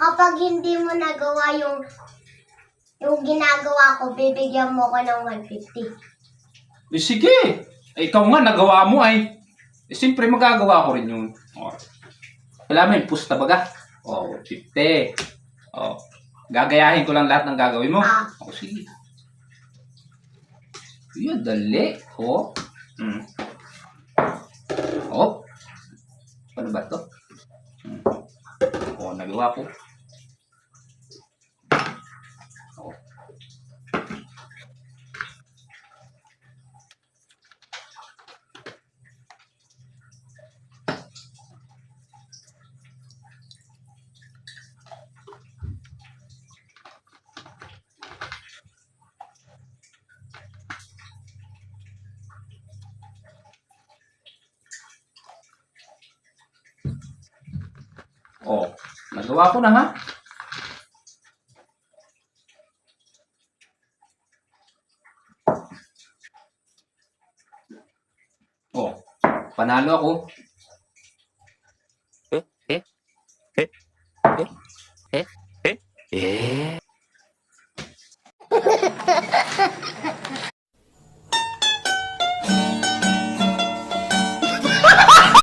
Kapag hindi mo nagawa yung ginagawa ko, bibigyan mo ko ng 150. Eh, sige. Eh, ikaw nga, nagawa mo ay. Eh, siyempre magagawa ko rin yun. Oh. Wala mo yung pusta baga. Oh, 50. Oh. Gagayahin ko lang lahat ng gagawin mo. Oh, sige. Yun, dali. Oh. Oh. Ano ba to? Oh, nagawa ko. Oh. Oh, nagawa ko na ha. Oh, panalo ako. Eh?